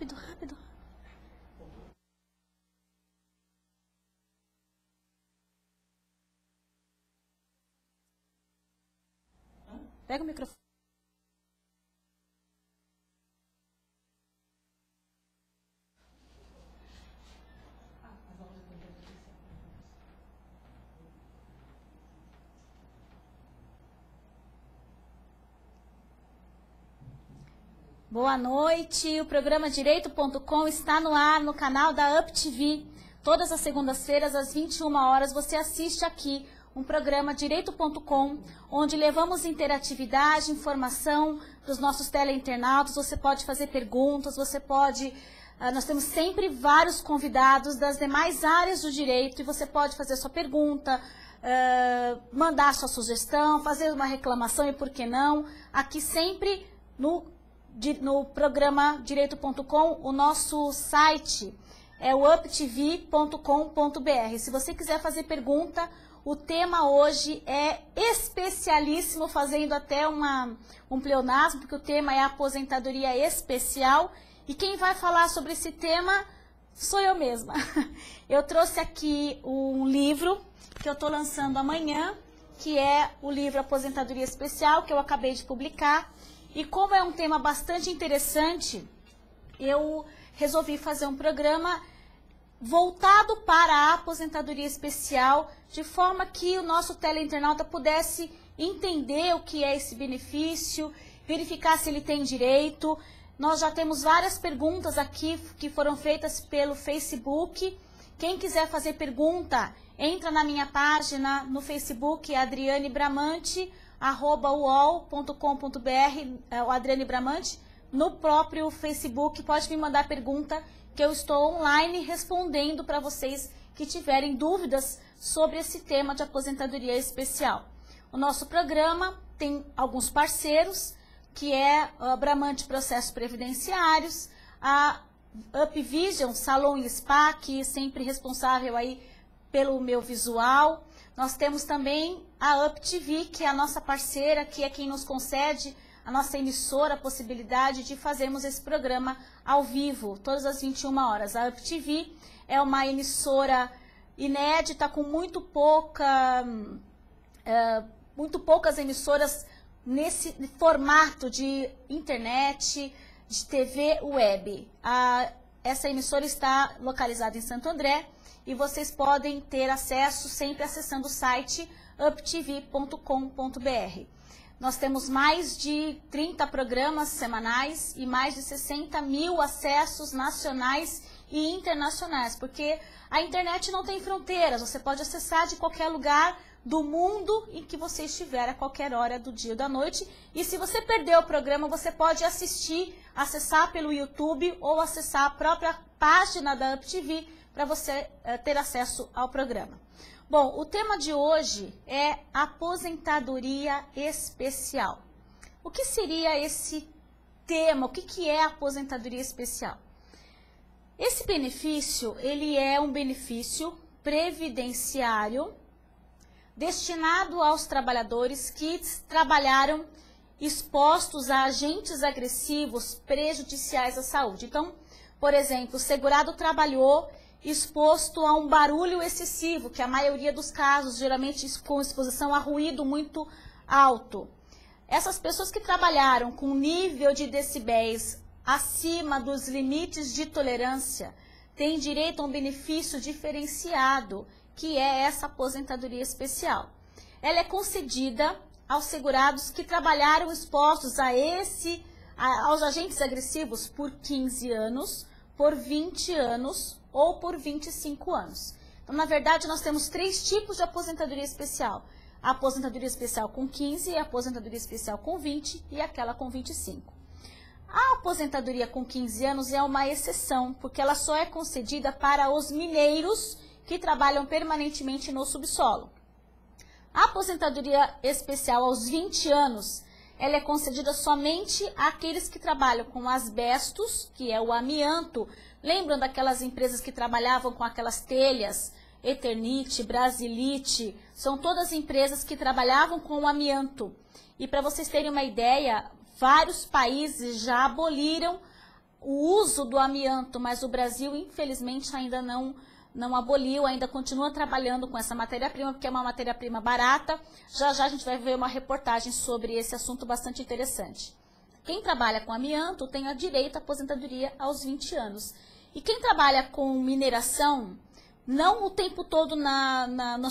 Rápido, rápido. Pega o microfone. Boa noite, o programa Direito.com está no ar no canal da UpTV. Todas as segundas-feiras, às 21 horas, você assiste aqui um programa Direito.com, onde levamos interatividade, informação para os nossos teleinternautas. Você pode fazer perguntas, nós temos sempre vários convidados das demais áreas do direito e você pode fazer sua pergunta, mandar sua sugestão, fazer uma reclamação e por que não. Aqui sempre no programa Direito.com, o nosso site é o uptv.com.br. Se você quiser fazer pergunta, o tema hoje é especialíssimo, fazendo até um pleonasmo, porque o tema é aposentadoria especial. E quem vai falar sobre esse tema sou eu mesma. Eu trouxe aqui um livro que eu estou lançando amanhã, que é o livro Aposentadoria Especial, que eu acabei de publicar. E como é um tema bastante interessante, eu resolvi fazer um programa voltado para a aposentadoria especial, de forma que o nosso teleinternauta pudesse entender o que é esse benefício, verificar se ele tem direito. Nós já temos várias perguntas aqui que foram feitas pelo Facebook. Quem quiser fazer pergunta, entra na minha página no Facebook, Adriane Bramante, @uol.com.br, o Adriane Bramante, no próprio Facebook. Pode me mandar pergunta que eu estou online respondendo para vocês que tiverem dúvidas sobre esse tema de aposentadoria especial. O nosso programa tem alguns parceiros, que é a Bramante Processos Previdenciários, a UpVision Salão e Spa, que é sempre responsável aí pelo meu visual. Nós temos também a UpTV, que é a nossa parceira, que é quem nos concede, a nossa emissora, a possibilidade de fazermos esse programa ao vivo, todas as 21 horas. A UpTV é uma emissora inédita, com muito poucas emissoras nesse formato de internet, de TV web. Essa emissora está localizada em Santo André, e vocês podem ter acesso sempre acessando o site uptv.com.br. Nós temos mais de 30 programas semanais e mais de 60 mil acessos nacionais e internacionais, porque a internet não tem fronteiras, você pode acessar de qualquer lugar do mundo em que você estiver, a qualquer hora do dia ou da noite. E se você perdeu o programa, você pode acessar pelo YouTube ou acessar a própria página da UpTV, para você ter acesso ao programa. Bom, o tema de hoje é aposentadoria especial. O que seria esse tema? O que é aposentadoria especial? Esse benefício, ele é um benefício previdenciário destinado aos trabalhadores que trabalharam expostos a agentes agressivos prejudiciais à saúde. Então, por exemplo, o segurado trabalhou exposto a um barulho excessivo, que a maioria dos casos, geralmente com exposição a ruído muito alto. Essas pessoas que trabalharam com nível de decibéis acima dos limites de tolerância têm direito a um benefício diferenciado, que é essa aposentadoria especial. Ela é concedida aos segurados que trabalharam expostos aos agentes agressivos por 15 anos, por 20 anos ou por 25 anos. Então, na verdade, nós temos 3 tipos de aposentadoria especial. A aposentadoria especial com 15, a aposentadoria especial com 20 e aquela com 25. A aposentadoria com 15 anos é uma exceção, porque ela só é concedida para os mineiros que trabalham permanentemente no subsolo. A aposentadoria especial aos 20 anos, ela é concedida somente àqueles que trabalham com asbestos, que é o amianto. Lembram daquelas empresas que trabalhavam com aquelas telhas, Eternite, Brasilite? São todas empresas que trabalhavam com o amianto. E para vocês terem uma ideia, vários países já aboliram o uso do amianto, mas o Brasil, infelizmente, ainda não aboliu, ainda continua trabalhando com essa matéria-prima, porque é uma matéria-prima barata. Já já a gente vai ver uma reportagem sobre esse assunto bastante interessante. Quem trabalha com amianto tem a direito à aposentadoria aos 20 anos. E quem trabalha com mineração, não o tempo todo no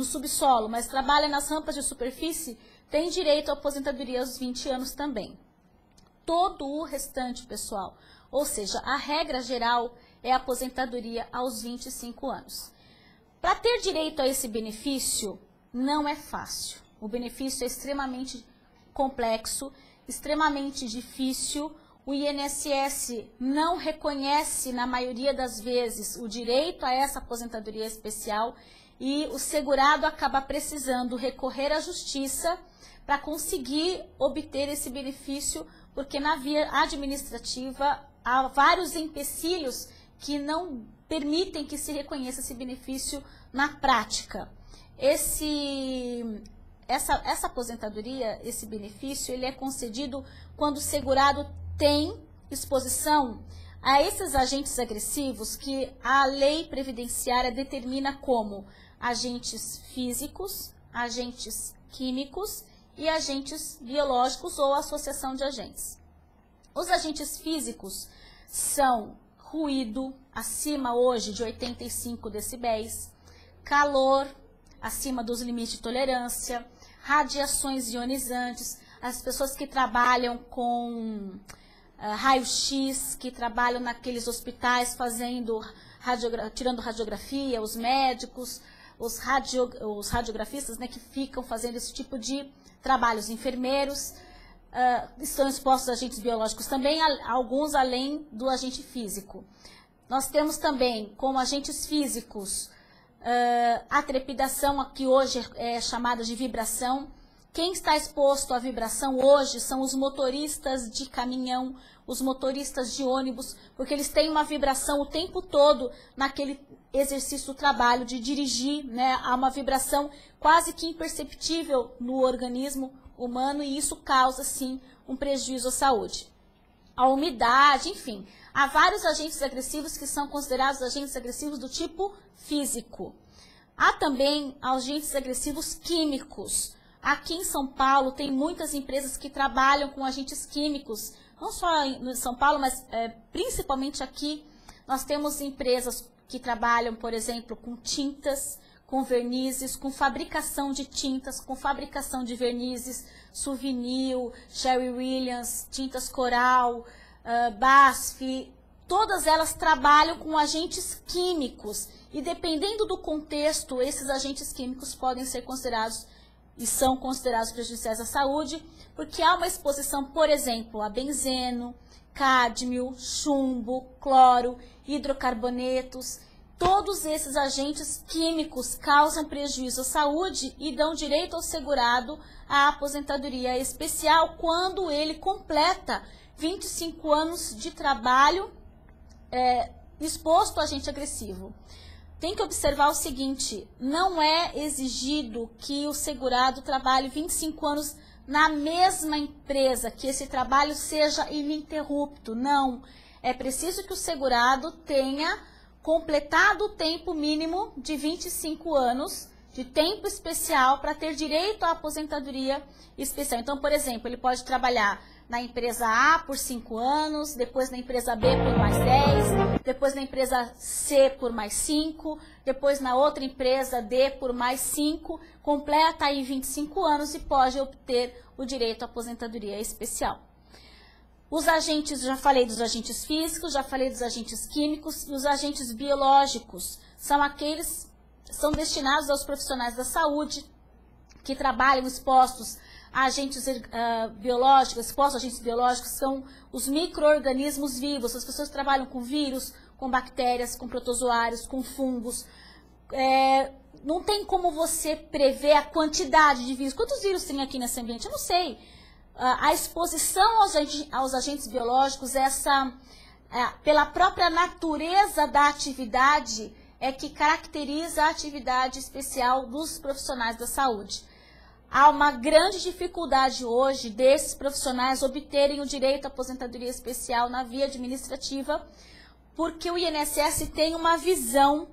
subsolo, mas trabalha nas rampas de superfície, tem direito à aposentadoria aos 20 anos também. Todo o restante, pessoal, ou seja, a regra geral é a aposentadoria aos 25 anos. Para ter direito a esse benefício, não é fácil. O benefício é extremamente complexo, extremamente difícil. O INSS não reconhece, na maioria das vezes, o direito a essa aposentadoria especial e o segurado acaba precisando recorrer à justiça para conseguir obter esse benefício, porque na via administrativa há vários empecilhos que não permitem que se reconheça esse benefício na prática. Essa aposentadoria, esse benefício, ele é concedido quando o segurado tem exposição a esses agentes agressivos que a lei previdenciária determina como agentes físicos, agentes químicos e agentes biológicos ou associação de agentes. Os agentes físicos são ruído acima hoje de 85 decibéis, calor acima dos limites de tolerância, radiações ionizantes, as pessoas que trabalham com raio-x, que trabalham naqueles hospitais tirando radiografia, os médicos, os radiografistas, né, que ficam fazendo esse tipo de trabalhos, enfermeiros, estão expostos a agentes biológicos também, alguns além do agente físico. Nós temos também, como agentes físicos, a trepidação, que hoje é chamada de vibração. Quem está exposto à vibração hoje são os motoristas de caminhão, os motoristas de ônibus, porque eles têm uma vibração o tempo todo naquele exercício do trabalho de dirigir, né? Há uma vibração quase que imperceptível no organismo humano e isso causa, sim, um prejuízo à saúde. A umidade, enfim, há vários agentes agressivos que são considerados agentes agressivos do tipo físico. Há também agentes agressivos químicos. Aqui em São Paulo tem muitas empresas que trabalham com agentes químicos, não só em São Paulo, mas principalmente aqui. Nós temos empresas que trabalham, por exemplo, com tintas, com vernizes, com fabricação de tintas, com fabricação de vernizes, Souvenir, Sherwin Williams, Tintas Coral, BASF, todas elas trabalham com agentes químicos e dependendo do contexto, esses agentes químicos podem ser considerados e são considerados prejudiciais à saúde, porque há uma exposição, por exemplo, a benzeno, cádmio, chumbo, cloro, hidrocarbonetos. Todos esses agentes químicos causam prejuízo à saúde e dão direito ao segurado à aposentadoria especial quando ele completa 25 anos de trabalho exposto a agente agressivo. Tem que observar o seguinte, não é exigido que o segurado trabalhe 25 anos na mesma empresa, que esse trabalho seja ininterrupto, não. É preciso que o segurado tenha completado o tempo mínimo de 25 anos de tempo especial para ter direito à aposentadoria especial. Então, por exemplo, ele pode trabalhar na empresa A por 5 anos, depois na empresa B por mais 10, depois na empresa C por mais 5, depois na outra empresa D por mais 5, completa aí 25 anos e pode obter o direito à aposentadoria especial. Os agentes, já falei dos agentes físicos, já falei dos agentes químicos e os agentes biológicos são aqueles que são destinados aos profissionais da saúde que trabalham expostos a agentes biológicos. Expostos a agentes biológicos são os micro-organismos vivos, as pessoas que trabalham com vírus, com bactérias, com protozoários, com fungos. Não tem como você prever a quantidade de vírus. Quantos vírus tem aqui nesse ambiente? Eu não sei. A exposição aos agentes biológicos, pela própria natureza da atividade, é que caracteriza a atividade especial dos profissionais da saúde. há uma grande dificuldade hoje desses profissionais obterem o direito à aposentadoria especial na via administrativa, porque o INSS tem uma visão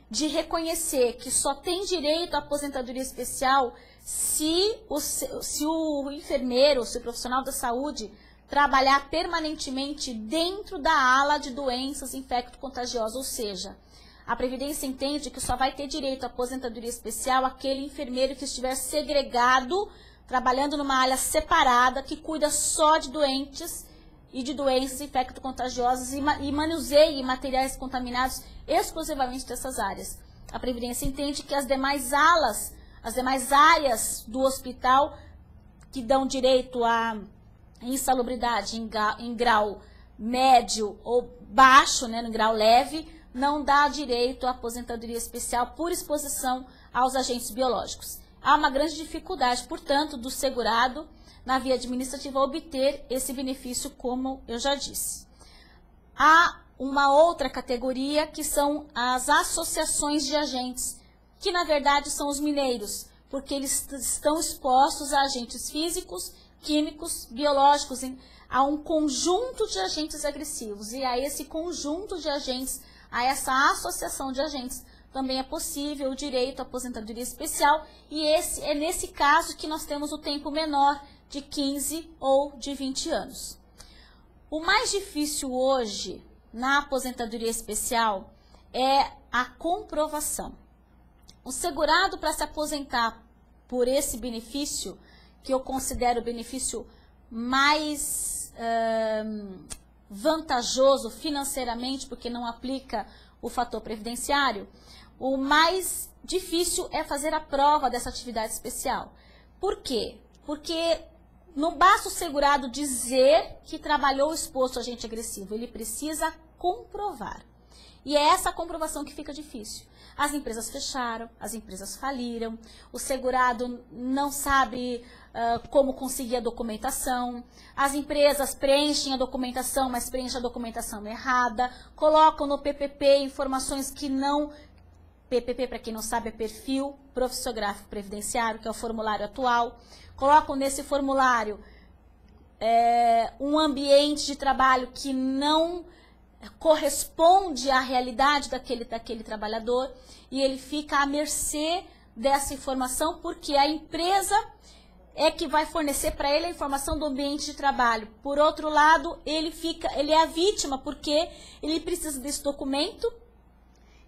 de reconhecer que só tem direito à aposentadoria especial se o enfermeiro, se o profissional da saúde trabalhar permanentemente dentro da ala de doenças infecto-contagiosas, ou seja, a Previdência entende que só vai ter direito à aposentadoria especial aquele enfermeiro que estiver segregado, trabalhando numa área separada, que cuida só de doentes e de doenças infecto-contagiosas e manuseie materiais contaminados exclusivamente dessas áreas. A Previdência entende que as demais alas, as demais áreas do hospital que dão direito à insalubridade em grau médio ou baixo, né, no grau leve, não dá direito à aposentadoria especial por exposição aos agentes biológicos. Há uma grande dificuldade, portanto, do segurado na via administrativa obter esse benefício, como eu já disse. Há uma outra categoria que são as associações de agentes, que na verdade são os mineiros, porque eles estão expostos a agentes físicos, químicos, biológicos, a um conjunto de agentes agressivos. E a esse conjunto de agentes, a essa associação de agentes, também é possível o direito à aposentadoria especial. E é nesse caso que nós temos o tempo menor, de 15 ou de 20 anos. O mais difícil hoje na aposentadoria especial é a comprovação. O segurado, para se aposentar por esse benefício, que eu considero o benefício mais vantajoso financeiramente, porque não aplica o fator previdenciário, o mais difícil é fazer a prova dessa atividade especial. Por quê? Porque não basta o segurado dizer que trabalhou exposto a agente agressivo, ele precisa comprovar. E é essa comprovação que fica difícil. As empresas fecharam, as empresas faliram, o segurado não sabe como conseguir a documentação, as empresas preenchem a documentação, mas preenchem a documentação errada, colocam no PPP informações que não... PPP, para quem não sabe, é Perfil Profissiográfico Previdenciário, que é o formulário atual. Colocam nesse formulário um ambiente de trabalho que não corresponde à realidade daquele trabalhador, e ele fica à mercê dessa informação, porque a empresa é que vai fornecer para ele a informação do ambiente de trabalho. Por outro lado, ele é a vítima, porque ele precisa desse documento,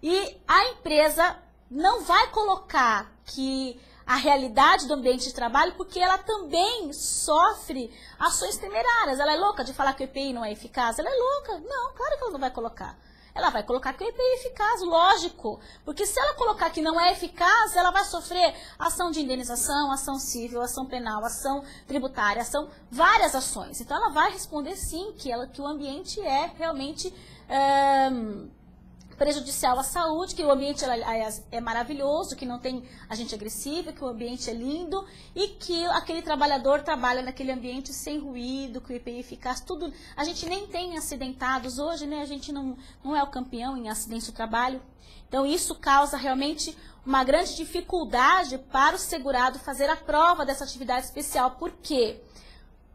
e a empresa não vai colocar que a realidade do ambiente de trabalho, porque ela também sofre ações temerárias. Ela é louca de falar que o EPI não é eficaz? Ela é louca? Não, claro que ela não vai colocar. Ela vai colocar que o EPI é eficaz, lógico. Porque se ela colocar que não é eficaz, ela vai sofrer ação de indenização, ação civil, ação penal, ação tributária, várias ações. Então ela vai responder sim que o ambiente é realmente prejudicial à saúde, que o ambiente é maravilhoso, que não tem agente agressivo, que o ambiente é lindo e que aquele trabalhador trabalha naquele ambiente sem ruído, que o EPI é eficaz, tudo. A gente nem tem acidentados hoje, né? A gente não é o campeão em acidente do trabalho. Então isso causa realmente uma grande dificuldade para o segurado fazer a prova dessa atividade especial. Por quê?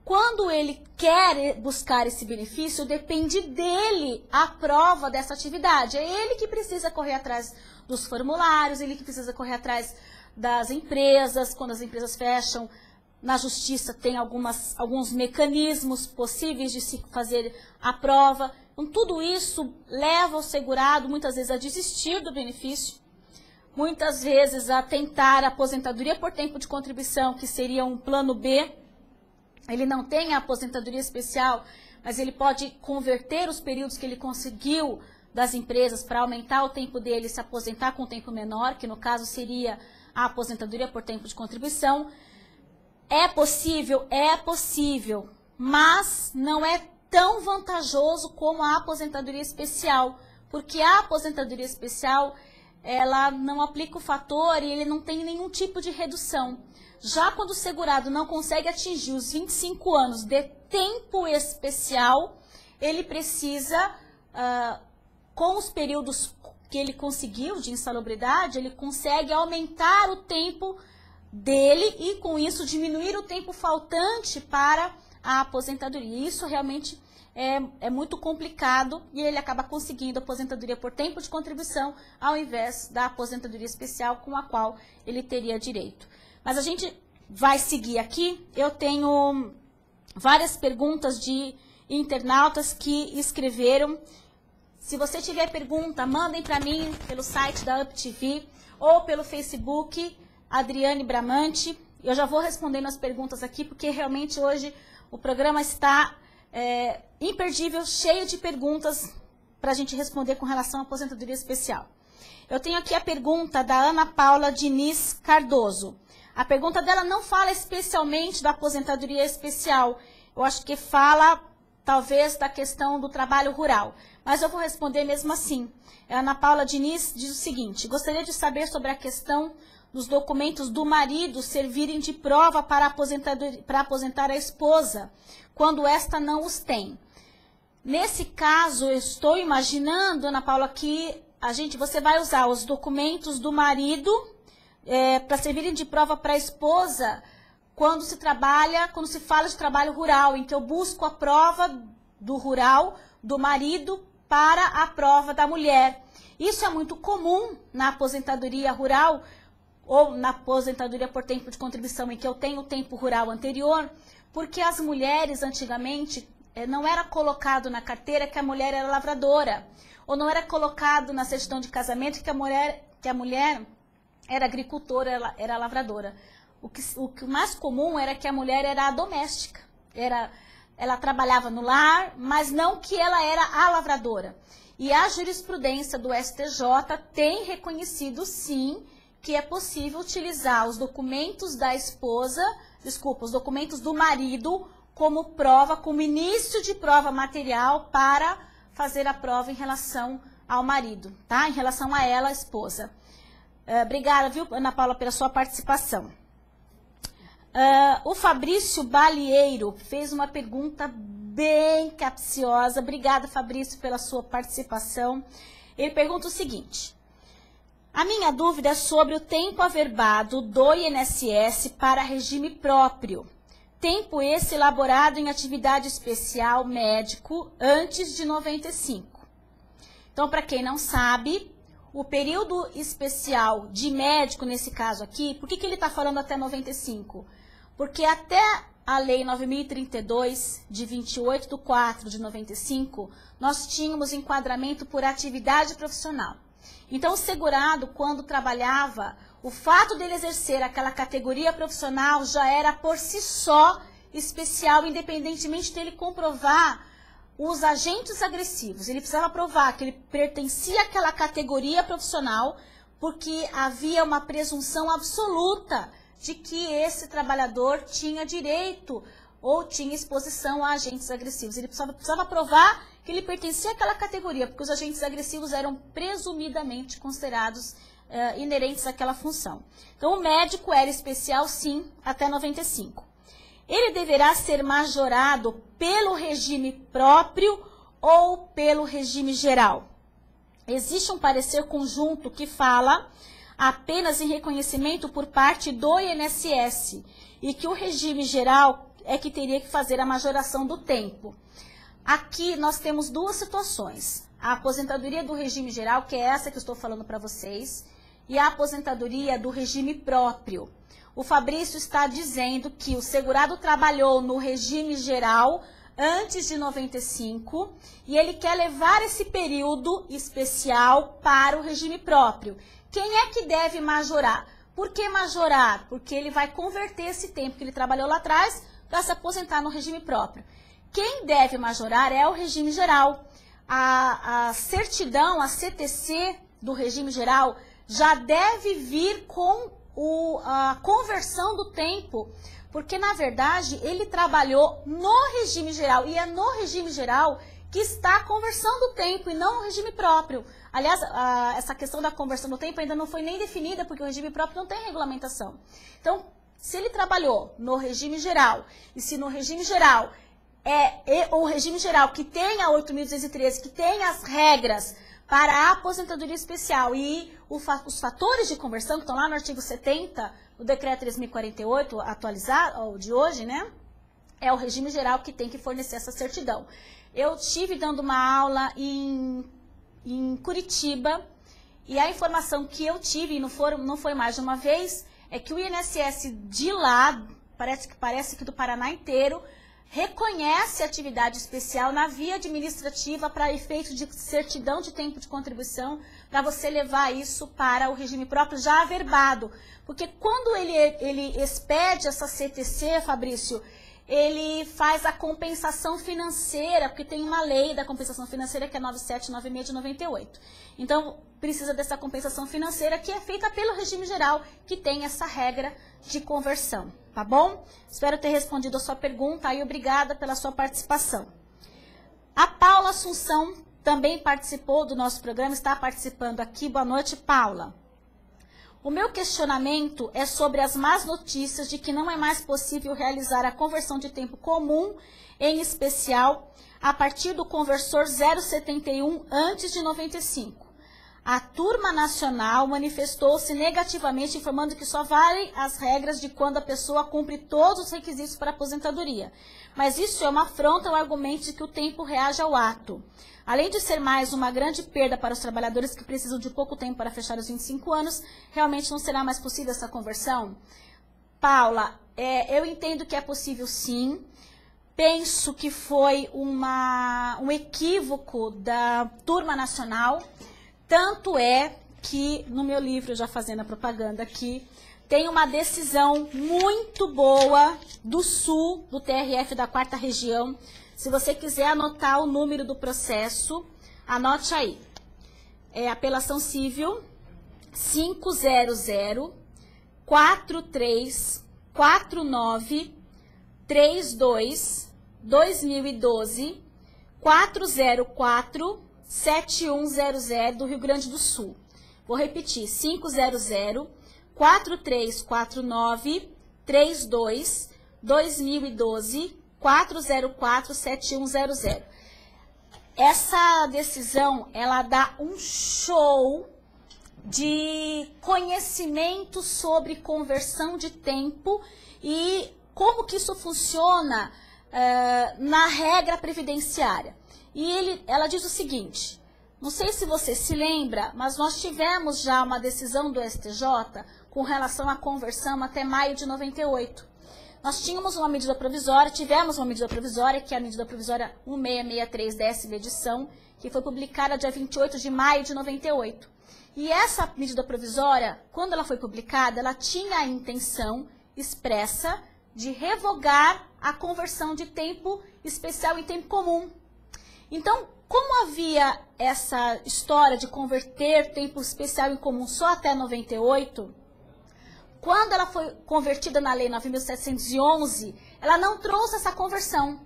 Quando ele quer buscar esse benefício, depende dele a prova dessa atividade. É ele que precisa correr atrás dos formulários, ele que precisa correr atrás das empresas. Quando as empresas fecham, na justiça tem alguns mecanismos possíveis de se fazer a prova. Então, tudo isso leva o segurado, muitas vezes, a desistir do benefício, muitas vezes a tentar a aposentadoria por tempo de contribuição, que seria um plano B. Ele não tem a aposentadoria especial, mas ele pode converter os períodos que ele conseguiu das empresas para aumentar o tempo dele e se aposentar com um tempo menor, que no caso seria a aposentadoria por tempo de contribuição. É possível, mas não é tão vantajoso como a aposentadoria especial, porque a aposentadoria especial, ela não aplica o fator e ele não tem nenhum tipo de redução. Já quando o segurado não consegue atingir os 25 anos de tempo especial, ele precisa, com os períodos que ele conseguiu de insalubridade, ele consegue aumentar o tempo dele e, com isso, diminuir o tempo faltante para a aposentadoria. Isso realmente é muito complicado e ele acaba conseguindo aposentadoria por tempo de contribuição ao invés da aposentadoria especial com a qual ele teria direito. Mas a gente vai seguir aqui. Eu tenho várias perguntas de internautas que escreveram. Se você tiver pergunta, mandem para mim pelo site da UpTV ou pelo Facebook, Adriane Bramante. Eu já vou respondendo as perguntas aqui, porque realmente hoje o programa está imperdível, cheio de perguntas para a gente responder com relação à aposentadoria especial. Eu tenho aqui a pergunta da Ana Paula Diniz Cardoso. A pergunta dela não fala especialmente da aposentadoria especial. Eu acho que fala, talvez, da questão do trabalho rural. Mas eu vou responder mesmo assim. A Ana Paula Diniz diz o seguinte: gostaria de saber sobre a questão dos documentos do marido servirem de prova para aposentar a esposa, quando esta não os tem. Nesse caso, eu estou imaginando, Ana Paula, que você vai usar os documentos do marido para servirem de prova para a esposa quando se fala de trabalho rural, em que eu busco a prova do rural do marido para a prova da mulher. Isso é muito comum na aposentadoria rural ou na aposentadoria por tempo de contribuição, em que eu tenho o tempo rural anterior, porque as mulheres antigamente não era colocado na carteira que a mulher era lavradora, ou não era colocado na certidão de casamento que a mulher era agricultora, era lavradora. O que mais comum era que a mulher era a doméstica, ela trabalhava no lar, mas não que ela era a lavradora. E a jurisprudência do STJ tem reconhecido, sim, que é possível utilizar os documentos da esposa, os documentos do marido como prova, como início de prova material para fazer a prova em relação ao marido, tá? Em relação a ela, a esposa. Obrigada, viu, Ana Paula, pela sua participação. O Fabrício Balieiro fez uma pergunta bem capciosa. Obrigada, Fabrício, pela sua participação. Ele pergunta o seguinte: a minha dúvida é sobre o tempo averbado do INSS para regime próprio. Tempo esse elaborado em atividade especial médico antes de 95. Então, para quem não sabe, o período especial de médico, nesse caso aqui, por que ele está falando até 95? Porque até a Lei 9.032, de 28/4/95, nós tínhamos enquadramento por atividade profissional. Então, o segurado, quando trabalhava, o fato dele exercer aquela categoria profissional já era por si só especial, independentemente dele comprovar os agentes agressivos. Ele precisava provar que ele pertencia àquela categoria profissional, porque havia uma presunção absoluta de que esse trabalhador tinha direito ou tinha exposição a agentes agressivos. Ele precisava provar que ele pertencia àquela categoria, porque os agentes agressivos eram presumidamente considerados inerentes àquela função. Então, o médico era especial, sim, até 95. Ele deverá ser majorado pelo regime próprio ou pelo regime geral. Existe um parecer conjunto que fala apenas em reconhecimento por parte do INSS e que o regime geral é que teria que fazer a majoração do tempo. Aqui nós temos duas situações: a aposentadoria do regime geral, que é essa que eu estou falando para vocês, e a aposentadoria do regime próprio. O Fabrício está dizendo que o segurado trabalhou no regime geral antes de 95 e ele quer levar esse período especial para o regime próprio. Quem é que deve majorar? Por que majorar? Porque ele vai converter esse tempo que ele trabalhou lá atrás para se aposentar no regime próprio. Quem deve majorar é o regime geral. A certidão, a CTC do regime geral, já deve vir com a conversão do tempo, porque, na verdade, ele trabalhou no regime geral, e é no regime geral que está a conversão do tempo, e não no regime próprio. Aliás, essa questão da conversão do tempo ainda não foi nem definida, porque o regime próprio não tem regulamentação. Então, se ele trabalhou no regime geral, e se no regime geral o regime geral que tem a 8.213, que tem as regras para a aposentadoria especial. E os fatores de conversão, que estão lá no artigo 70 do decreto 3048, atualizado, de hoje, né? É o regime geral que tem que fornecer essa certidão. Eu estive dando uma aula em Curitiba, e a informação que eu tive, e não foi mais de uma vez, é que o INSS de lá, parece que do Paraná inteiro, reconhece a atividade especial na via administrativa para efeito de certidão de tempo de contribuição, para você levar isso para o regime próprio já averbado. Porque quando ele expede essa CTC, Fabrício, ele faz a compensação financeira, porque tem uma lei da compensação financeira que é 9796 de 98. Então, precisa dessa compensação financeira que é feita pelo regime geral, que tem essa regra de conversão, tá bom? Espero ter respondido a sua pergunta e obrigada pela sua participação. A Paula Assunção também participou do nosso programa, está participando aqui. Boa noite, Paula. O meu questionamento é sobre as más notícias de que não é mais possível realizar a conversão de tempo comum, em especial, a partir do conversor 071 antes de 95. A turma nacional manifestou-se negativamente, informando que só valem as regras de quando a pessoa cumpre todos os requisitos para a aposentadoria. Mas isso é uma afronta ao argumento de que o tempo reage ao ato. Além de ser mais uma grande perda para os trabalhadores que precisam de pouco tempo para fechar os 25 anos, realmente não será mais possível essa conversão? Paula, eu entendo que é possível sim. Penso que foi um equívoco da turma nacional. Tanto é que, no meu livro, já fazendo a propaganda aqui, tem uma decisão muito boa do Sul, do TRF da 4ª Região. Se você quiser anotar o número do processo, anote aí. É apelação civil 500-4349-32-2012 404-7100 do Rio Grande do Sul. Vou repetir, 500-4349-32-2012 404-7100. Essa decisão, ela dá um show de conhecimento sobre conversão de tempo e como que isso funciona na regra previdenciária. E ela diz o seguinte, não sei se você se lembra, mas nós tivemos já uma decisão do STJ com relação à conversão até maio de 98. Nós tivemos uma medida provisória, que é a medida provisória 1663, 10ª edição, que foi publicada dia 28 de maio de 98. E essa medida provisória, quando ela foi publicada, ela tinha a intenção expressa de revogar a conversão de tempo especial em tempo comum. Então, como havia essa história de converter tempo especial em comum só até 98, quando ela foi convertida na Lei 9.711, ela não trouxe essa conversão.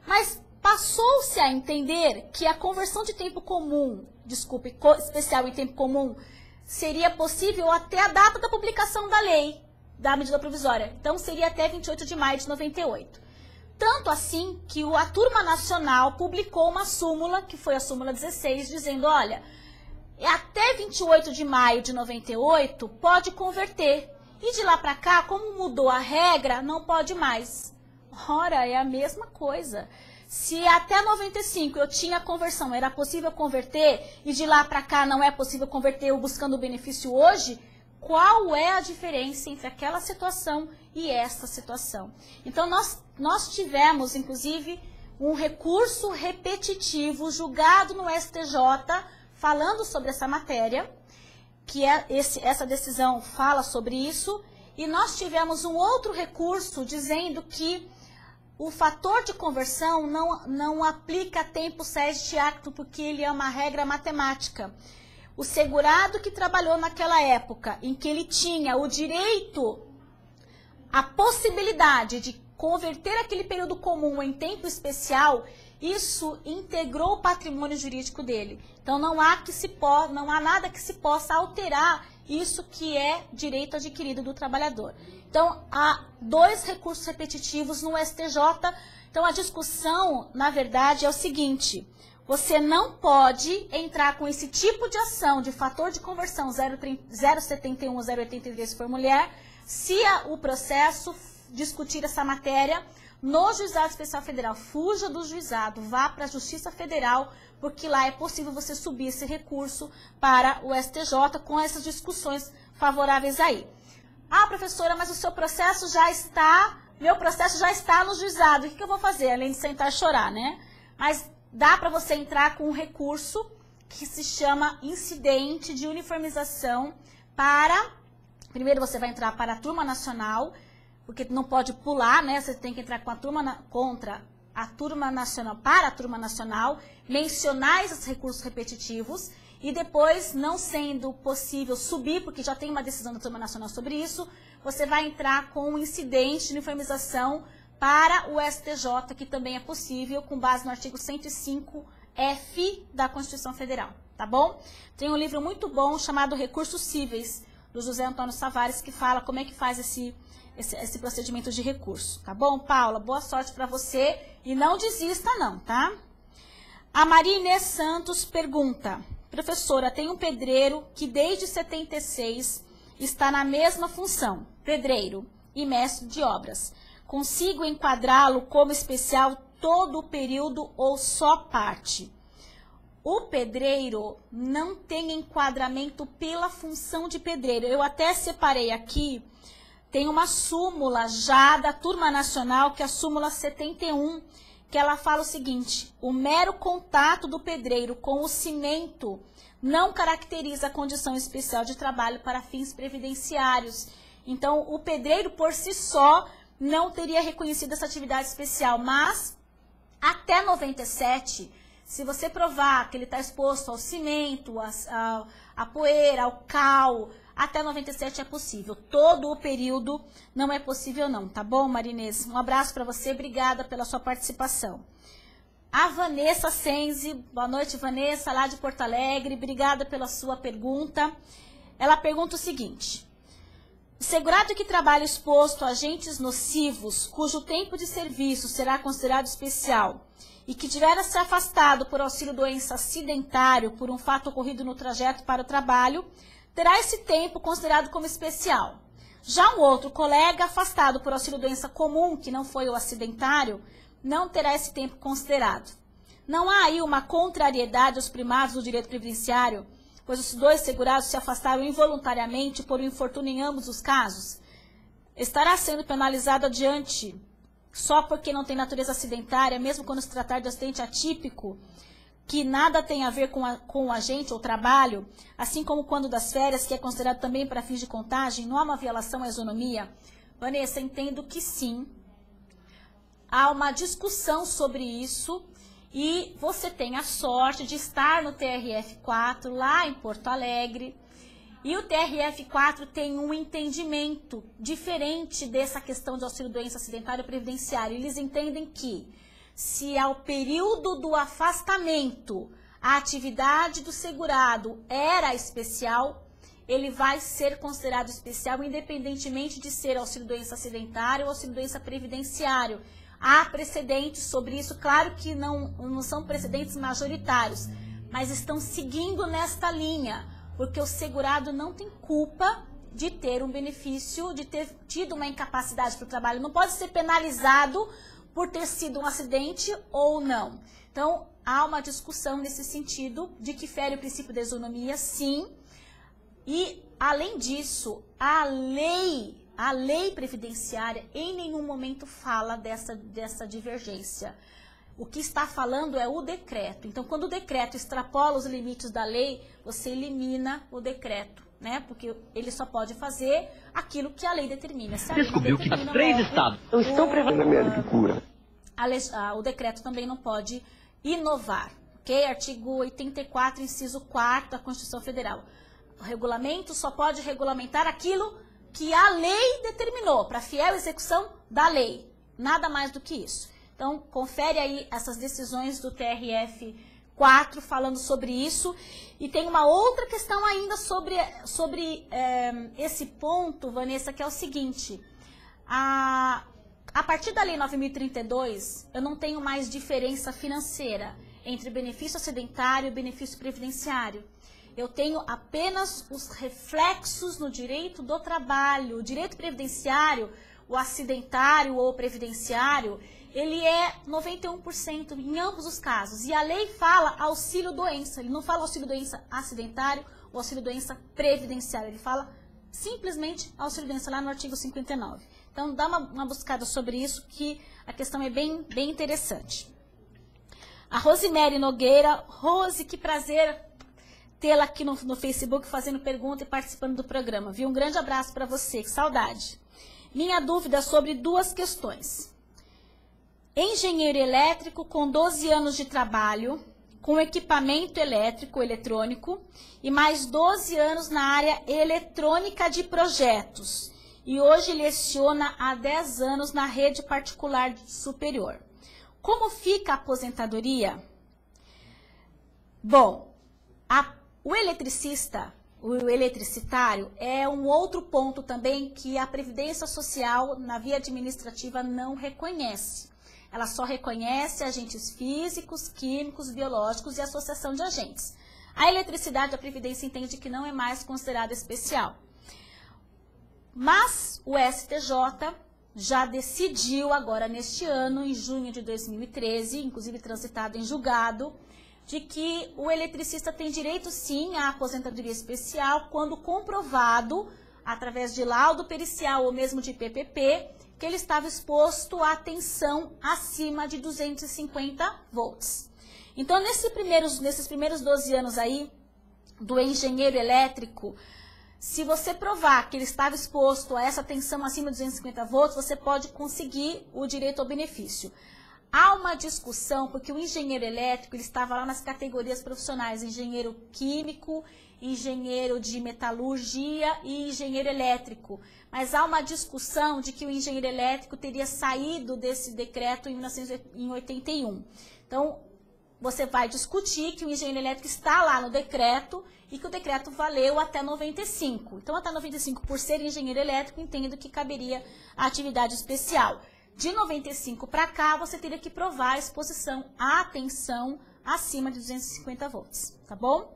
Mas passou-se a entender que a conversão de tempo comum, especial em tempo comum, seria possível até a data da publicação da lei, da medida provisória. Então, seria até 28 de maio de 98. Tanto assim que a Turma Nacional publicou uma súmula, que foi a súmula 16, dizendo, olha, até 28 de maio de 98 pode converter. E de lá para cá, como mudou a regra, não pode mais. Ora, é a mesma coisa. Se até 95 eu tinha conversão, era possível converter, e de lá para cá não é possível converter eu buscando o benefício hoje, qual é a diferença entre aquela situação e essa situação? Então, nós tivemos, inclusive, um recurso repetitivo julgado no STJ, falando sobre essa matéria, que essa decisão fala sobre isso, e nós tivemos um outro recurso dizendo que o fator de conversão não aplica a tempo SES de acto, porque ele é uma regra matemática. O segurado que trabalhou naquela época, em que ele tinha o direito, a possibilidade de converter aquele período comum em tempo especial, isso integrou o patrimônio jurídico dele. Então, não há nada que se possa alterar isso que é direito adquirido do trabalhador. Então, há 2 recursos repetitivos no STJ. Então, a discussão, na verdade, é o seguinte: você não pode entrar com esse tipo de ação de fator de conversão 071 ou 083 se for mulher, se o processo discutir essa matéria no Juizado Especial Federal. Fuja do juizado, vá para a Justiça Federal, porque lá é possível você subir esse recurso para o STJ com essas discussões favoráveis aí. Ah, professora, mas o seu processo já está, meu processo já está no juizado. O que eu vou fazer? Além de sentar e chorar, né? Mas dá para você entrar com um recurso que se chama incidente de uniformização para... Primeiro você vai entrar para a turma nacional, porque não pode pular, né? Você tem que entrar com a contra a turma nacional, para a turma nacional, mencionar esses recursos repetitivos e depois, não sendo possível subir, porque já tem uma decisão da turma nacional sobre isso, você vai entrar com um incidente de uniformização para o STJ, que também é possível, com base no artigo 105F da Constituição Federal, tá bom? Tem um livro muito bom chamado Recursos Cíveis, do José Antônio Savares, que fala como é que faz esse procedimento de recurso, tá bom, Paula? Boa sorte para você e não desista não, tá? A Maria Inês Santos pergunta, professora, tem um pedreiro que desde 76 está na mesma função, pedreiro e mestre de obras. Consigo enquadrá-lo como especial todo o período ou só parte? O pedreiro não tem enquadramento pela função de pedreiro. Eu até separei aqui, tem uma súmula já da Turma Nacional, que é a súmula 71, que ela fala o seguinte: o mero contato do pedreiro com o cimento não caracteriza a condição especial de trabalho para fins previdenciários. Então, o pedreiro por si só não teria reconhecido essa atividade especial, mas até 97, se você provar que ele está exposto ao cimento, à poeira, ao cal, até 97 é possível. Todo o período não é possível não, tá bom, Marinês? Um abraço para você, obrigada pela sua participação. A Vanessa Senzi, boa noite, Vanessa, lá de Porto Alegre, obrigada pela sua pergunta. Ela pergunta o seguinte: o segurado que trabalha exposto a agentes nocivos, cujo tempo de serviço será considerado especial, e que tiver se afastado por auxílio-doença acidentário por um fato ocorrido no trajeto para o trabalho, terá esse tempo considerado como especial. Já um outro colega afastado por auxílio-doença comum, que não foi o acidentário, não terá esse tempo considerado. Não há aí uma contrariedade aos primados do direito previdenciário, pois os dois segurados se afastaram involuntariamente por um infortúnio em ambos os casos? Estará sendo penalizado adiante só porque não tem natureza acidentária, mesmo quando se tratar de acidente atípico, que nada tem a ver com o agente ou trabalho, assim como quando das férias, que é considerado também para fins de contagem, não há uma violação à isonomia? Vanessa, entendo que sim. Há uma discussão sobre isso e você tem a sorte de estar no TRF4, lá em Porto Alegre, e o TRF4 tem um entendimento diferente dessa questão de auxílio-doença acidentário previdenciário. Eles entendem que, se ao período do afastamento a atividade do segurado era especial, ele vai ser considerado especial independentemente de ser auxílio-doença acidentário ou auxílio-doença previdenciário. Há precedentes sobre isso, claro que não são precedentes majoritários, mas estão seguindo nesta linha, porque o segurado não tem culpa de ter um benefício, de ter tido uma incapacidade para o trabalho, não pode ser penalizado por ter sido um acidente ou não. Então, há uma discussão nesse sentido de que fere o princípio da isonomia, sim. E, além disso, a lei previdenciária em nenhum momento fala dessa divergência. O que está falando é o decreto. Então, quando o decreto extrapola os limites da lei, você elimina o decreto, né? Porque ele só pode fazer aquilo que a lei determina. Descobriu que os 3 estados estão prevalendo. O decreto também não pode inovar, ok? Artigo 84, inciso 4 da Constituição Federal. O regulamento só pode regulamentar aquilo que a lei determinou, para fiel execução da lei. Nada mais do que isso. Então, confere aí essas decisões do TRF4 falando sobre isso. E tem uma outra questão ainda sobre esse ponto, Vanessa, que é o seguinte. A partir da Lei 9.032, eu não tenho mais diferença financeira entre o benefício acidentário e o benefício previdenciário. Eu tenho apenas os reflexos no direito do trabalho. O direito previdenciário, o acidentário ou previdenciário, ele é 91% em ambos os casos. E a lei fala auxílio-doença. Ele não fala auxílio-doença acidentário ou auxílio-doença previdenciário. Ele fala simplesmente auxílio-doença lá no artigo 59. Então, dá uma buscada sobre isso, que a questão é bem interessante. A Rosemary Nogueira. Rose, que prazer tê-la aqui no Facebook fazendo pergunta e participando do programa. Viu? Um grande abraço para você, que saudade. Minha dúvida sobre duas questões. Engenheiro elétrico com 12 anos de trabalho, com equipamento elétrico, eletrônico, e mais 12 anos na área eletrônica de projetos. E hoje leciona há 10 anos na rede particular superior. Como fica a aposentadoria? Bom, o eletricista, o eletricitário, é um outro ponto também que a Previdência Social, na via administrativa, não reconhece. Ela só reconhece agentes físicos, químicos, biológicos e associação de agentes. A eletricidade, a Previdência entende que não é mais considerada especial. Mas o STJ já decidiu agora neste ano, em junho de 2013, inclusive transitado em julgado, de que o eletricista tem direito sim à aposentadoria especial quando comprovado, através de laudo pericial ou mesmo de PPP, que ele estava exposto à tensão acima de 250 volts. Então, nesses primeiros 12 anos aí do engenheiro elétrico, se você provar que ele estava exposto a essa tensão acima de 250 volts, você pode conseguir o direito ao benefício. Há uma discussão, porque o engenheiro elétrico ele estava lá nas categorias profissionais, engenheiro químico, engenheiro de metalurgia e engenheiro elétrico. Mas há uma discussão de que o engenheiro elétrico teria saído desse decreto em 1981. Então, você vai discutir que o engenheiro elétrico está lá no decreto e que o decreto valeu até 95. Então, até 95, por ser engenheiro elétrico, entendo que caberia a atividade especial. De 95 para cá, você teria que provar a exposição à tensão acima de 250 volts, tá bom?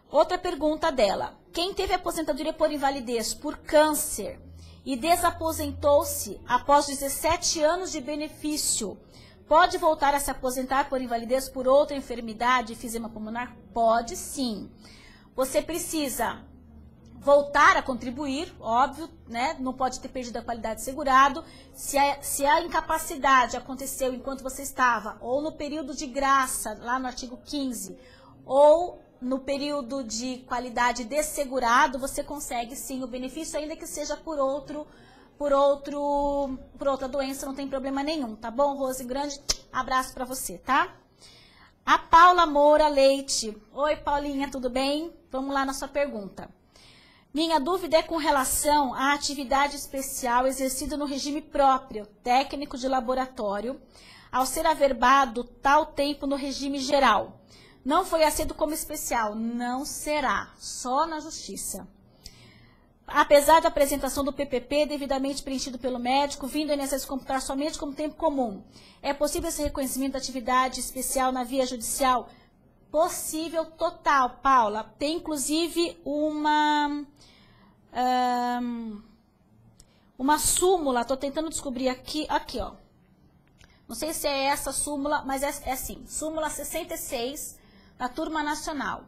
Outra pergunta dela. Quem teve aposentadoria por invalidez por câncer e desaposentou-se após 17 anos de benefício, pode voltar a se aposentar por invalidez por outra enfermidade, enfisema pulmonar? Pode sim. Você precisa voltar a contribuir, óbvio, né? Não pode ter perdido a qualidade de segurado. Se a incapacidade aconteceu enquanto você estava, ou no período de graça, lá no artigo 15, ou no período de qualidade de segurado, você consegue sim o benefício, ainda que seja por outra doença, não tem problema nenhum, tá bom, Rose? Grande abraço para você, tá? A Paula Moura Leite. Oi, Paulinha, tudo bem? Vamos lá na sua pergunta. Minha dúvida é com relação à atividade especial exercida no regime próprio, técnico de laboratório, ao ser averbado tal tempo no regime geral. Não foi aceito como especial, não será, só na justiça. Apesar da apresentação do PPP devidamente preenchido pelo médico, vindo a INSS computar somente como tempo comum, é possível esse reconhecimento da atividade especial na via judicial? Possível total, Paula. Tem inclusive uma súmula, estou tentando descobrir aqui, ó. Não sei se é essa súmula, mas é sim. Súmula 66 da Turma Nacional.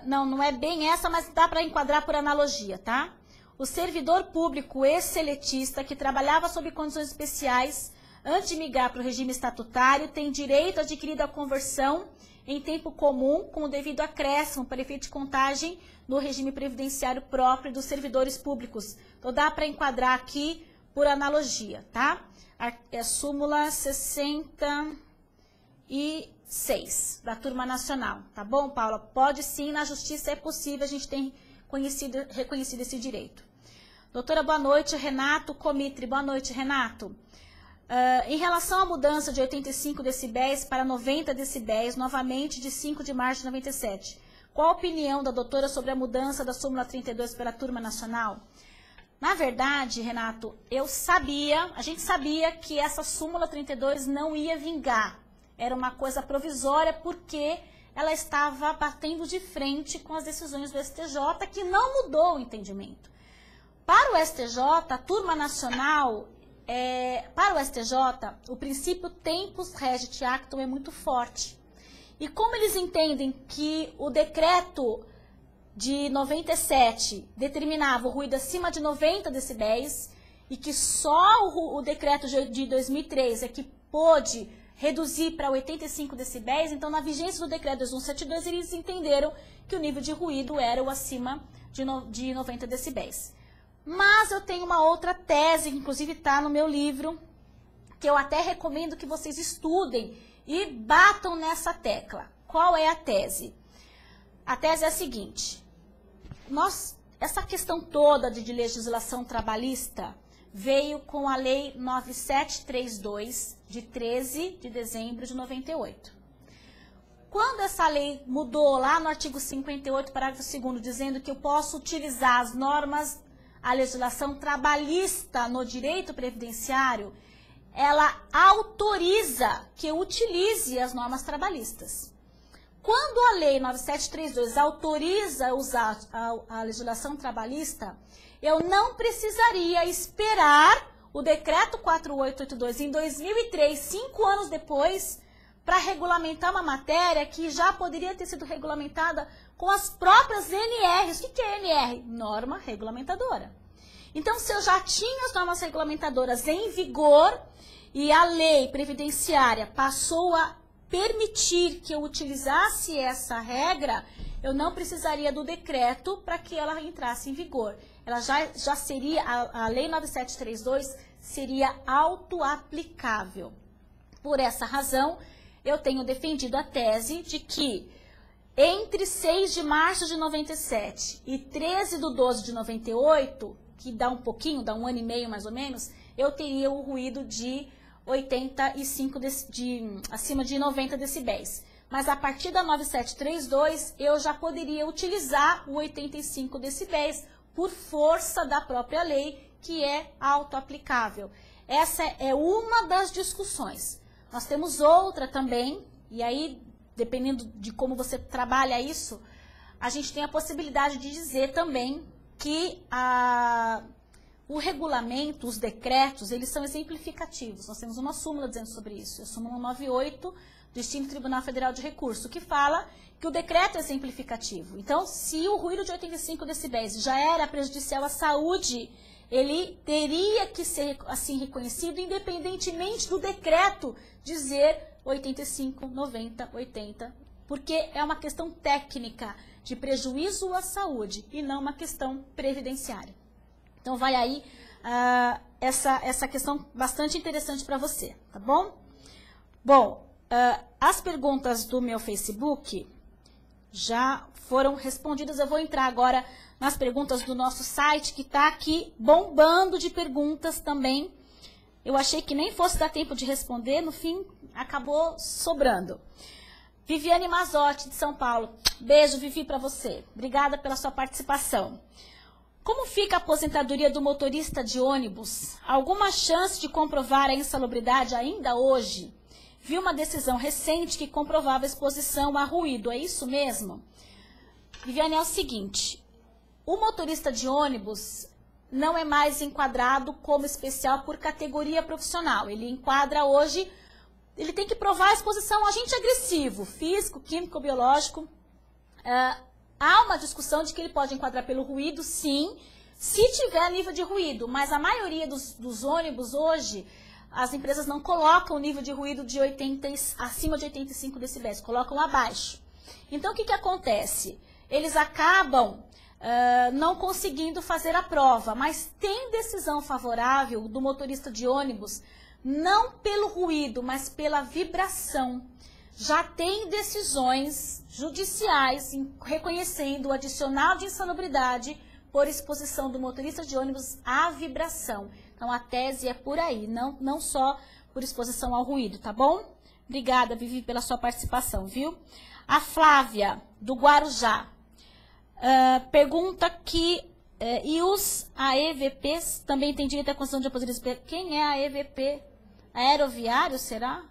Não é bem essa, mas dá para enquadrar por analogia, tá? O servidor público ex-seletista que trabalhava sob condições especiais antes de migrar para o regime estatutário tem direito adquirido à conversão em tempo comum com o devido acréscimo para efeito de contagem no regime previdenciário próprio dos servidores públicos. Então, dá para enquadrar aqui por analogia, tá? É súmula 66 da Turma Nacional, tá bom, Paula? Pode sim, na justiça é possível, a gente tem reconhecido esse direito. Doutora, boa noite. Renato Comitri, boa noite, Renato. Em relação à mudança de 85 decibéis para 90 decibéis, novamente de 5 de março de 97, qual a opinião da doutora sobre a mudança da súmula 32 pela Turma Nacional? Na verdade, Renato, a gente sabia que essa súmula 32 não ia vingar. era uma coisa provisória porque ela estava batendo de frente com as decisões do STJ, que não mudou o entendimento. Para o STJ, a turma nacional, para o STJ, o princípio tempus regit actum é muito forte. E como eles entendem que o decreto de 97 determinava o ruído acima de 90 decibéis e que só o decreto de 2003 é que pôde reduzir para 85 decibéis, então na vigência do decreto 2172 eles entenderam que o nível de ruído era o acima de 90 decibéis. Mas eu tenho uma outra tese, que inclusive está no meu livro, que eu até recomendo que vocês estudem e batam nessa tecla. Qual é a tese? A tese é a seguinte: essa questão toda de legislação trabalhista veio com a Lei 9732, de 13 de dezembro de 98. Quando essa lei mudou lá no artigo 58, parágrafo 2º, dizendo que eu posso utilizar as normas, a legislação trabalhista no direito previdenciário, ela autoriza que eu utilize as normas trabalhistas. Quando a Lei 9732 autoriza usar a legislação trabalhista, eu não precisaria esperar o decreto 4882 em 2003, 5 anos depois, para regulamentar uma matéria que já poderia ter sido regulamentada com as próprias NRs. O que é NR? Norma regulamentadora. Então, se eu já tinha as normas regulamentadoras em vigor e a lei previdenciária passou a permitir que eu utilizasse essa regra, eu não precisaria do decreto para que ela entrasse em vigor. Ela já seria, a Lei 9732 seria auto-aplicável. Por essa razão, eu tenho defendido a tese de que entre 6 de março de 97 e 13 de 12 de 98, que dá um pouquinho, dá um ano e meio mais ou menos, eu teria o ruído de 85, acima de 90 decibéis. Mas a partir da 9732, eu já poderia utilizar o 85 decibéis por força da própria lei, que é auto-aplicável. Essa é uma das discussões. Nós temos outra também, e aí, dependendo de como você trabalha isso, a gente tem a possibilidade de dizer também que o regulamento, os decretos, eles são exemplificativos. Nós temos uma súmula dizendo sobre isso, a súmula 98 do extinto Tribunal Federal de Recurso, que fala que o decreto é exemplificativo. Então, se o ruído de 85 decibéis já era prejudicial à saúde, ele teria que ser assim reconhecido, independentemente do decreto dizer 85, 90, 80, porque é uma questão técnica de prejuízo à saúde e não uma questão previdenciária. Então, vai aí essa questão bastante interessante para você, tá bom? Bom, as perguntas do meu Facebook já foram respondidas. Eu vou entrar agora nas perguntas do nosso site, que está aqui bombando de perguntas também. Eu achei que nem fosse dar tempo de responder, no fim acabou sobrando. Viviane Mazotti, de São Paulo. Beijo, Vivi, para você. Obrigada pela sua participação. Como fica a aposentadoria do motorista de ônibus? Alguma chance de comprovar a insalubridade ainda hoje? Vi uma decisão recente que comprovava a exposição a ruído, é isso mesmo? Viviane, é o seguinte, o motorista de ônibus não é mais enquadrado como especial por categoria profissional. Ele enquadra hoje, ele tem que provar a exposição a agente agressivo, físico, químico, biológico. Há uma discussão de que ele pode enquadrar pelo ruído, sim, se tiver nível de ruído, mas a maioria dos ônibus hoje, as empresas não colocam o nível de ruído de acima de 85 decibéis, colocam abaixo. Então, o que acontece? Eles acabam não conseguindo fazer a prova, mas tem decisão favorável do motorista de ônibus, não pelo ruído, mas pela vibração. Já tem decisões judiciais reconhecendo o adicional de insalubridade por exposição do motorista de ônibus à vibração. Então, a tese é por aí, não só por exposição ao ruído, tá bom? Obrigada, Vivi, pela sua participação, viu? A Flávia, do Guarujá, pergunta que e os AEVPs também têm direito à concessão de aposentadoria. Quem é a AEVP? Aeroviário, será?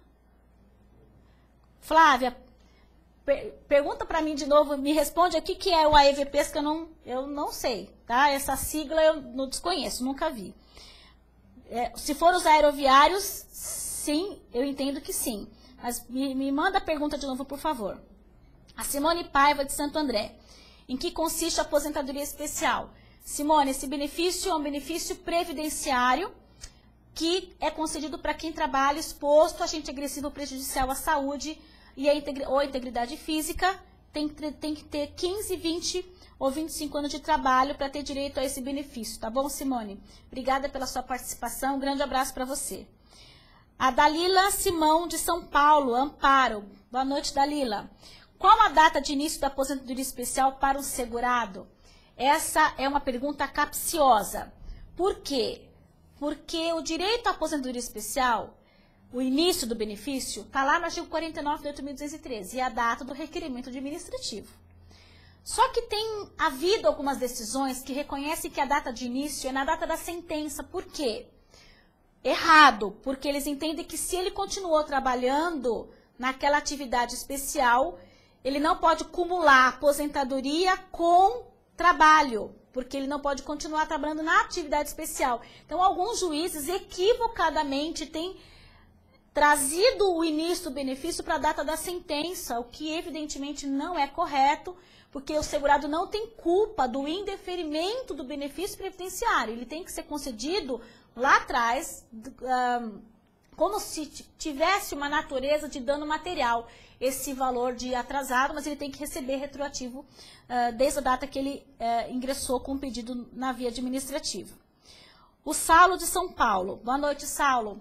Flávia, pergunta para mim de novo, me responde aqui que é o AEVPs, que eu não sei, tá? Essa sigla eu não desconheço, nunca vi. Se for os aeroviários, sim, eu entendo que sim. Mas me manda a pergunta de novo, por favor. A Simone Paiva, de Santo André. Em que consiste a aposentadoria especial? Simone, esse benefício é um benefício previdenciário que é concedido para quem trabalha exposto a agente agressivo prejudicial à saúde ou à integridade física. Tem que ter 15, 20 ou 25 anos de trabalho para ter direito a esse benefício. Tá bom, Simone? Obrigada pela sua participação. Um grande abraço para você. A Dalila Simão, de São Paulo, Amparo. Boa noite, Dalila. Qual a data de início da aposentadoria especial para o segurado? Essa é uma pergunta capciosa. Por quê? Porque o direito à aposentadoria especial, o início do benefício, está lá no artigo 49 de 8.213, e a data do requerimento administrativo. Só que tem havido algumas decisões que reconhecem que a data de início é na data da sentença. Por quê? Errado, porque eles entendem que se ele continuou trabalhando naquela atividade especial, ele não pode cumular aposentadoria com trabalho, porque ele não pode continuar trabalhando na atividade especial. Então, alguns juízes equivocadamente têm trazido o início do benefício para a data da sentença, o que evidentemente não é correto, porque o segurado não tem culpa do indeferimento do benefício previdenciário. Ele tem que ser concedido lá atrás, como se tivesse uma natureza de dano material, esse valor de atrasado, mas ele tem que receber retroativo desde a data que ele ingressou com o pedido na via administrativa. O Saulo, de São Paulo. Boa noite, Saulo.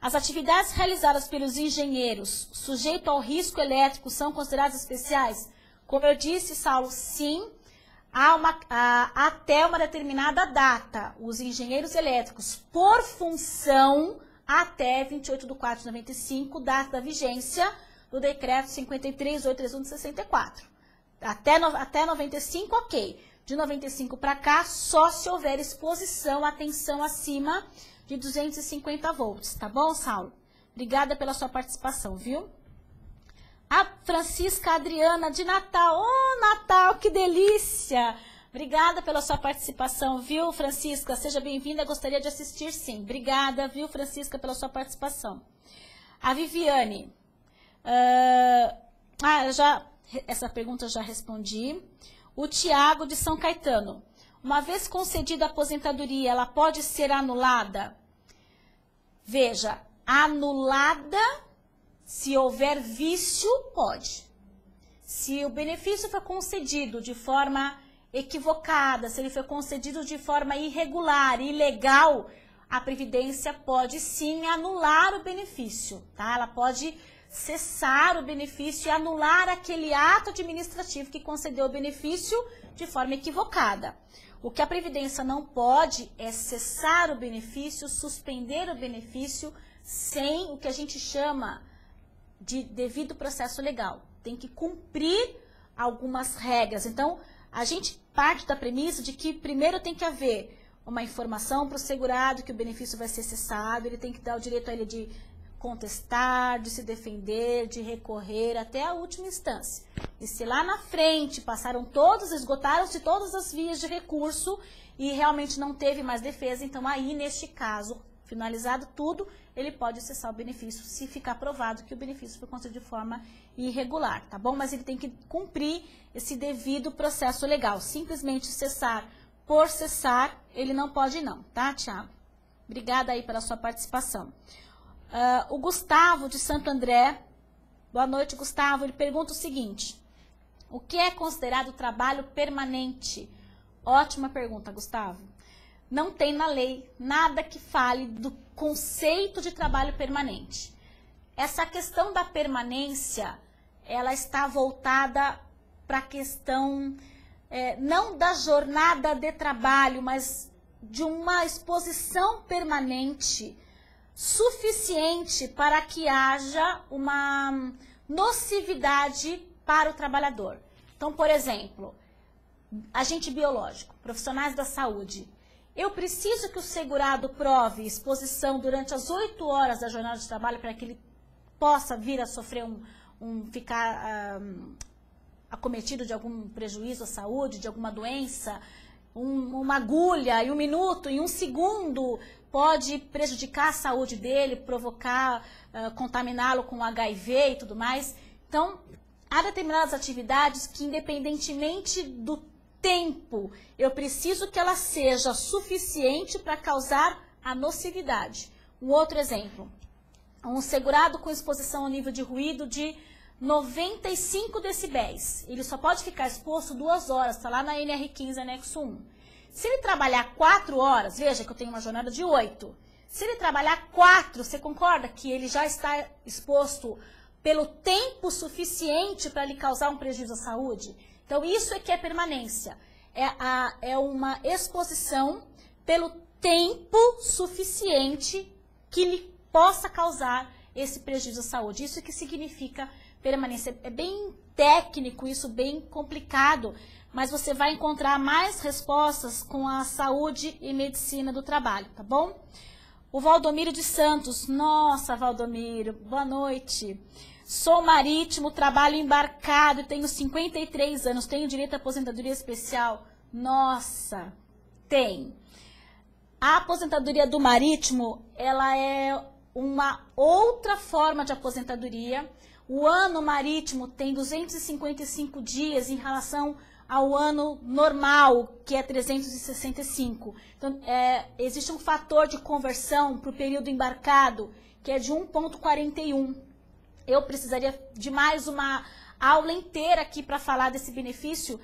As atividades realizadas pelos engenheiros sujeitos ao risco elétrico são consideradas especiais? Como eu disse, Saulo, sim, até uma determinada data. Os engenheiros elétricos, por função, até 28/4/95, data da vigência do decreto 53.831 de 64. Até 95, ok. De 95 para cá, só se houver exposição a tensão acima de 250 volts. Tá bom, Saulo? Obrigada pela sua participação, viu? A Francisca Adriana, de Natal. Oh, Natal, que delícia! Obrigada pela sua participação, viu, Francisca? Seja bem-vinda, gostaria de assistir, sim. Obrigada, viu, Francisca, pela sua participação. A Viviane. Essa pergunta eu já respondi. O Tiago, de São Caetano. Uma vez concedida a aposentadoria, ela pode ser anulada? Veja, anulada, se houver vício, pode. Se o benefício foi concedido de forma equivocada, se ele foi concedido de forma irregular, ilegal, a Previdência pode sim anular o benefício, tá? Ela pode cessar o benefício e anular aquele ato administrativo que concedeu o benefício de forma equivocada. O que a Previdência não pode é cessar o benefício, suspender o benefício sem o que a gente chama de devido processo legal. Tem que cumprir algumas regras. Então, a gente parte da premissa de que primeiro tem que haver uma informação para o segurado que o benefício vai ser cessado, ele tem que dar o direito a ele de contestar, de se defender, de recorrer até a última instância. E se lá na frente esgotaram-se todas as vias de recurso e realmente não teve mais defesa, então aí, neste caso, finalizado tudo, ele pode cessar o benefício se ficar provado que o benefício foi concedido de forma irregular, tá bom? Mas ele tem que cumprir esse devido processo legal. Simplesmente cessar por cessar, ele não pode não, tá, Tiago? Obrigada aí pela sua participação. O Gustavo, de Santo André. Boa noite, Gustavo. Ele pergunta o seguinte: o que é considerado trabalho permanente? Ótima pergunta, Gustavo. Não tem na lei nada que fale do conceito de trabalho permanente. Essa questão da permanência, ela está voltada para a questão, não da jornada de trabalho, mas de uma exposição permanente suficiente para que haja uma nocividade para o trabalhador. Então, por exemplo, agente biológico, profissionais da saúde. Eu preciso que o segurado prove exposição durante as 8 horas da jornada de trabalho para que ele possa vir a sofrer ficar acometido de algum prejuízo à saúde, de alguma doença, uma agulha em 1 minuto, em 1 segundo, pode prejudicar a saúde dele, provocar, contaminá-lo com HIV e tudo mais. Então, há determinadas atividades que, independentemente do tempo, eu preciso que ela seja suficiente para causar a nocividade. Um outro exemplo, um segurado com exposição ao nível de ruído de 95 decibéis. Ele só pode ficar exposto 2 horas, está lá na NR15, anexo 1. Se ele trabalhar 4 horas, veja que eu tenho uma jornada de 8. Se ele trabalhar 4, você concorda que ele já está exposto pelo tempo suficiente para lhe causar um prejuízo à saúde? Então, isso é que é permanência. É uma exposição pelo tempo suficiente que lhe possa causar esse prejuízo à saúde. Isso que significa permanência. É bem técnico, isso bem complicado, mas você vai encontrar mais respostas com a saúde e medicina do trabalho, tá bom? O Valdomiro de Santos. Nossa, Valdomiro, boa noite. Sou marítimo, trabalho embarcado e tenho 53 anos. Tenho direito à aposentadoria especial? Nossa, tem. A aposentadoria do marítimo, ela é uma outra forma de aposentadoria. O ano marítimo tem 255 dias em relação ao ano normal, que é 365. Então, existe um fator de conversão para o período embarcado, que é de 1,41. Eu precisaria de mais uma aula inteira aqui para falar desse benefício.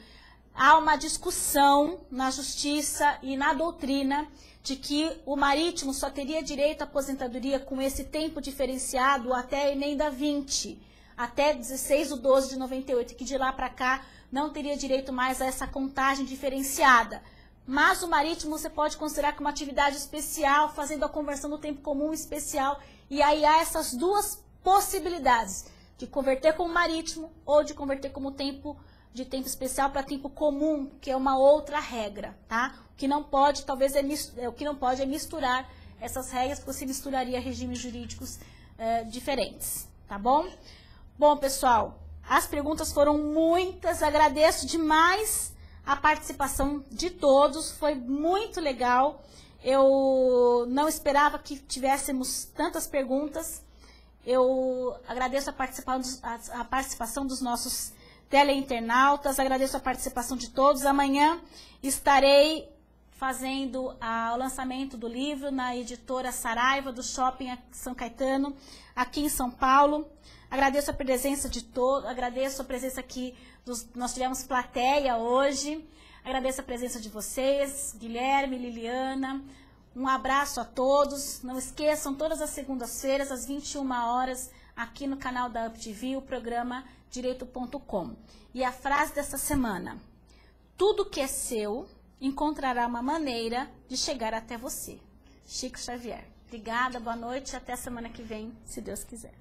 Há uma discussão na justiça e na doutrina de que o marítimo só teria direito à aposentadoria com esse tempo diferenciado até a emenda 20, até 16/12/98, que de lá para cá não teria direito mais a essa contagem diferenciada. Mas o marítimo você pode considerar como uma atividade especial, fazendo a conversão do tempo comum especial, e aí há essas duas possibilidades, de converter como marítimo ou de converter como tempo especial para tempo comum, que é uma outra regra, tá? O que não pode, talvez, é misturar essas regras, porque você misturaria regimes jurídicos diferentes, tá bom? Bom, pessoal, as perguntas foram muitas, agradeço demais a participação de todos, foi muito legal. Eu não esperava que tivéssemos tantas perguntas. Eu agradeço a participação dos nossos teleinternautas, agradeço a participação de todos. Amanhã estarei fazendo o lançamento do livro na editora Saraiva, do Shopping São Caetano, aqui em São Paulo. Agradeço a presença de todos, agradeço a presença aqui, nós tivemos plateia hoje, agradeço a presença de vocês, Guilherme, Liliana. Um abraço a todos. Não esqueçam, todas as segundas-feiras, às 21 horas, aqui no canal da UpTV, o programa Direito.com. E a frase dessa semana: tudo que é seu encontrará uma maneira de chegar até você. Chico Xavier. Obrigada, boa noite e até a semana que vem, se Deus quiser.